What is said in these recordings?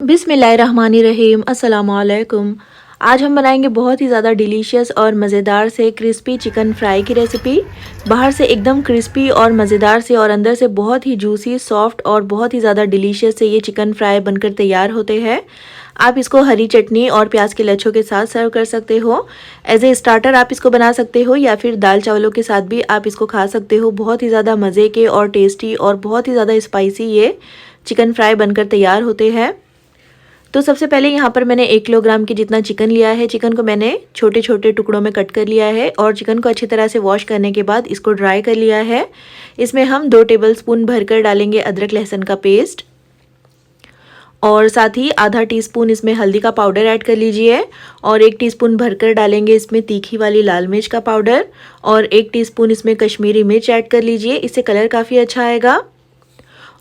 बिस्मिल्लाहिर्रहमानिर्रहीम अस्सलाम वालेकुम। आज हम बनाएंगे बहुत ही ज़्यादा डिलीशियस और मज़ेदार से क्रिस्पी चिकन फ्राई की रेसिपी। बाहर से एकदम क्रिस्पी और मज़ेदार से और अंदर से बहुत ही जूसी सॉफ्ट और बहुत ही ज़्यादा डिलीशियस से ये चिकन फ्राई बनकर तैयार होते हैं। आप इसको हरी चटनी और प्याज के लच्छों के साथ सर्व कर सकते हो। एज ए स्टार्टर आप इसको बना सकते हो या फिर दाल चावलों के साथ भी आप इसको खा सकते हो। बहुत ही ज़्यादा मज़े के और टेस्टी और बहुत ही ज़्यादा स्पाइसी ये चिकन फ्राई बनकर तैयार होते हैं। तो सबसे पहले यहाँ पर मैंने 1 किलोग्राम की जितना चिकन लिया है। चिकन को मैंने छोटे छोटे टुकड़ों में कट कर लिया है और चिकन को अच्छी तरह से वॉश करने के बाद इसको ड्राई कर लिया है। इसमें हम 2 टेबलस्पून भरकर डालेंगे अदरक लहसुन का पेस्ट और साथ ही आधा टीस्पून इसमें हल्दी का पाउडर ऐड कर लीजिए और 1 टीस्पून भरकर डालेंगे इसमें तीखी वाली लाल मिर्च का पाउडर और 1 टीस्पून इसमें कश्मीरी मिर्च ऐड कर लीजिए, इससे कलर काफ़ी अच्छा आएगा।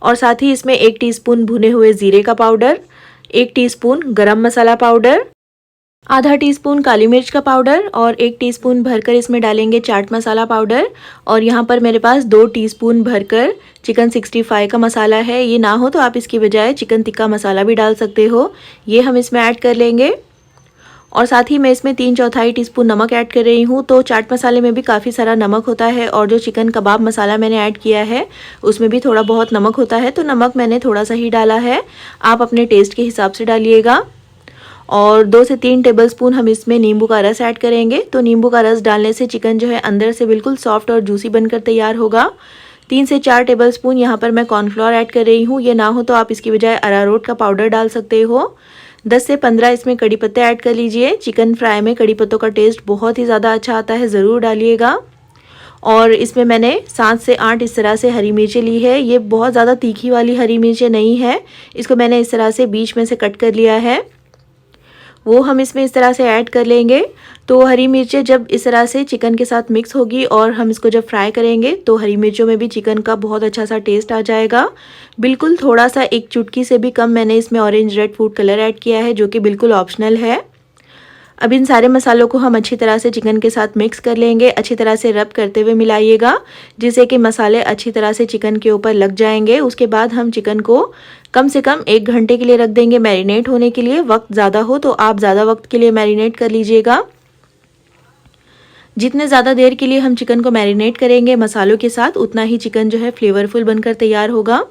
और साथ ही इसमें 1 टीस्पून भुने हुए ज़ीरे का पाउडर, 1 टीस्पून गरम मसाला पाउडर, आधा टीस्पून काली मिर्च का पाउडर और 1 टीस्पून भरकर इसमें डालेंगे चाट मसाला पाउडर। और यहाँ पर मेरे पास 2 टीस्पून भरकर चिकन 65 का मसाला है। ये ना हो तो आप इसकी बजाय चिकन टिक्का मसाला भी डाल सकते हो, ये हम इसमें ऐड कर लेंगे। और साथ ही मैं इसमें 3/4 टीस्पून नमक ऐड कर रही हूँ। तो चाट मसाले में भी काफ़ी सारा नमक होता है और जो चिकन कबाब मसाला मैंने ऐड किया है उसमें भी थोड़ा बहुत नमक होता है, तो नमक मैंने थोड़ा सा ही डाला है, आप अपने टेस्ट के हिसाब से डालिएगा। और 2 से 3 टेबलस्पून हम इसमें नींबू का रस ऐड करेंगे। तो नींबू का रस डालने से चिकन जो है अंदर से बिल्कुल सॉफ्ट और जूसी बनकर तैयार होगा। 3 से 4 टेबलस्पून यहाँ पर मैं कॉर्नफ्लोर ऐड कर रही हूँ। ये ना हो तो आप इसकी बजाय अरारोट का पाउडर डाल सकते हो। 10 से 15 इसमें कड़ी पत्ते ऐड कर लीजिए। चिकन फ्राई में कड़ी पत्तों का टेस्ट बहुत ही ज़्यादा अच्छा आता है, ज़रूर डालिएगा। और इसमें मैंने 7 से 8 इस तरह से हरी मिर्चें ली है। ये बहुत ज़्यादा तीखी वाली हरी मिर्चें नहीं है, इसको मैंने इस तरह से बीच में से कट कर लिया है, वो हम इसमें इस तरह से ऐड कर लेंगे। तो हरी मिर्चें जब इस तरह से चिकन के साथ मिक्स होगी और हम इसको जब फ्राई करेंगे तो हरी मिर्चों में भी चिकन का बहुत अच्छा सा टेस्ट आ जाएगा। बिल्कुल थोड़ा सा, 1 चुटकी से भी कम मैंने इसमें orange red food colour add किया है, जो कि बिल्कुल ऑप्शनल है। अब इन सारे मसालों को हम अच्छी तरह से चिकन के साथ मिक्स कर लेंगे। अच्छी तरह से रब करते हुए मिलाइएगा, जिससे कि मसाले अच्छी तरह से चिकन के ऊपर लग जाएंगे। उसके बाद हम चिकन को कम से कम 1 घंटे के लिए रख देंगे मैरिनेट होने के लिए। वक्त ज़्यादा हो तो आप ज़्यादा वक्त के लिए मैरिनेट कर लीजिएगा। जितने ज़्यादा देर के लिए हम चिकन को मैरिनेट करेंगे मसालों के साथ, उतना ही चिकन जो है फ्लेवरफुल बनकर तैयार होगा।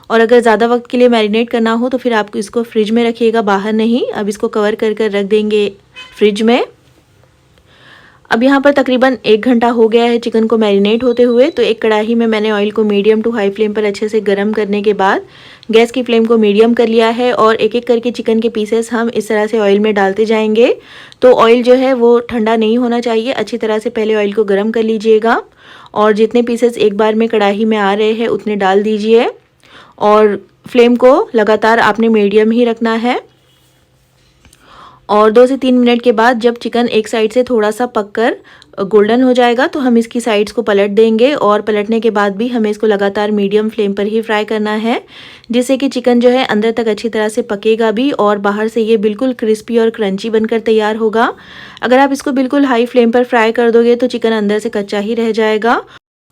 और अगर ज़्यादा वक्त के लिए मैरिनेट करना हो तो फिर आप इसको फ्रिज में रखिएगा, बाहर नहीं। अब इसको कवर कर रख देंगे फ्रिज में। अब यहाँ पर तकरीबन 1 घंटा हो गया है चिकन को मैरिनेट होते हुए। तो एक कढ़ाई में मैंने ऑयल को मीडियम टू हाई फ्लेम पर अच्छे से गर्म करने के बाद गैस की फ्लेम को मीडियम कर लिया है और एक एक करके चिकन के पीसेस हम इस तरह से ऑयल में डालते जाएंगे। तो ऑयल जो है वो ठंडा नहीं होना चाहिए, अच्छी तरह से पहले ऑयल को गर्म कर लीजिएगा और जितने पीसेस एक बार में कढ़ाई में आ रहे हैं उतने डाल दीजिए। और फ्लेम को लगातार आपने मीडियम ही रखना है। और 2 से 3 मिनट के बाद जब चिकन एक साइड से थोड़ा सा पककर गोल्डन हो जाएगा तो हम इसकी साइड्स को पलट देंगे। और पलटने के बाद भी हमें इसको लगातार मीडियम फ्लेम पर ही फ्राई करना है, जिससे कि चिकन जो है अंदर तक अच्छी तरह से पकेगा भी और बाहर से ये बिल्कुल क्रिस्पी और क्रंची बनकर तैयार होगा। अगर आप इसको बिल्कुल हाई फ्लेम पर फ्राई कर दोगे तो चिकन अंदर से कच्चा ही रह जाएगा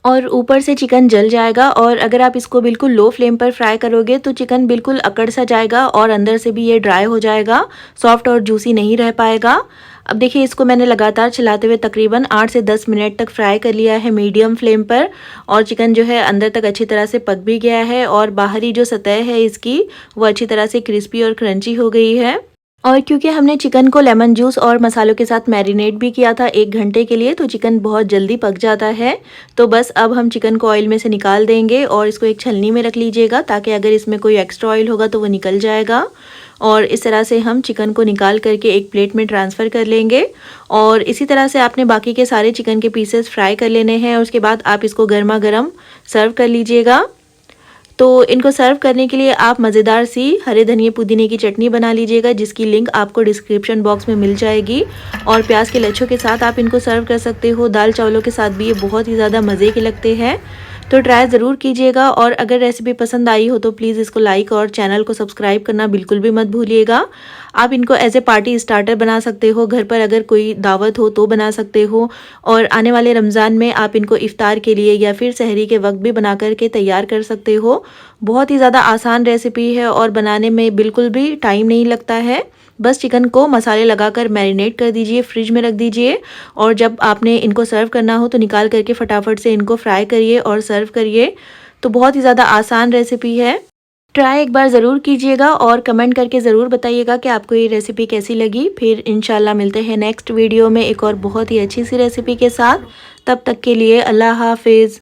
और ऊपर से चिकन जल जाएगा। और अगर आप इसको बिल्कुल लो फ्लेम पर फ्राई करोगे तो चिकन बिल्कुल अकड़ सा जाएगा और अंदर से भी ये ड्राई हो जाएगा, सॉफ्ट और जूसी नहीं रह पाएगा। अब देखिए, इसको मैंने लगातार चलाते हुए तकरीबन 8 से 10 मिनट तक फ्राई कर लिया है मीडियम फ्लेम पर। और चिकन जो है अंदर तक अच्छी तरह से पक भी गया है और बाहरी जो सतह है इसकी वो अच्छी तरह से क्रिस्पी और क्रंची हो गई है। और क्योंकि हमने चिकन को लेमन जूस और मसालों के साथ मैरिनेट भी किया था 1 घंटे के लिए, तो चिकन बहुत जल्दी पक जाता है। तो बस अब हम चिकन को ऑयल में से निकाल देंगे और इसको एक छलनी में रख लीजिएगा, ताकि अगर इसमें कोई एक्स्ट्रा ऑयल होगा तो वो निकल जाएगा। और इस तरह से हम चिकन को निकाल करके एक प्लेट में ट्रांसफ़र कर लेंगे। और इसी तरह से आपने बाकी के सारे चिकन के पीसेस फ्राई कर लेने हैं। उसके बाद आप इसको गर्मा गर्म सर्व कर लीजिएगा। तो इनको सर्व करने के लिए आप मज़ेदार सी हरे धनिए पुदीने की चटनी बना लीजिएगा, जिसकी लिंक आपको डिस्क्रिप्शन बॉक्स में मिल जाएगी। और प्याज के लच्छों के साथ आप इनको सर्व कर सकते हो। दाल चावलों के साथ भी ये बहुत ही ज़्यादा मज़े के लगते हैं। तो ट्राई ज़रूर कीजिएगा और अगर रेसिपी पसंद आई हो तो प्लीज़ इसको लाइक और चैनल को सब्सक्राइब करना बिल्कुल भी मत भूलिएगा। आप इनको एज़ ए पार्टी स्टार्टर बना सकते हो, घर पर अगर कोई दावत हो तो बना सकते हो और आने वाले रमज़ान में आप इनको इफ़्तार के लिए या फिर सहरी के वक्त भी बना कर के तैयार कर सकते हो। बहुत ही ज़्यादा आसान रेसिपी है और बनाने में बिल्कुल भी टाइम नहीं लगता है। बस चिकन को मसाले लगाकर मैरिनेट कर दीजिए, फ्रिज में रख दीजिए और जब आपने इनको सर्व करना हो तो निकाल करके फटाफट से इनको फ्राई करिए और सर्व करिए। तो बहुत ही ज़्यादा आसान रेसिपी है। ट्राई एक बार ज़रूर कीजिएगा और कमेंट करके ज़रूर बताइएगा कि आपको ये रेसिपी कैसी लगी। फिर इंशाल्लाह मिलते हैं नेक्स्ट वीडियो में एक और बहुत ही अच्छी सी रेसिपी के साथ। तब तक के लिए अल्लाह हाफ़िज़।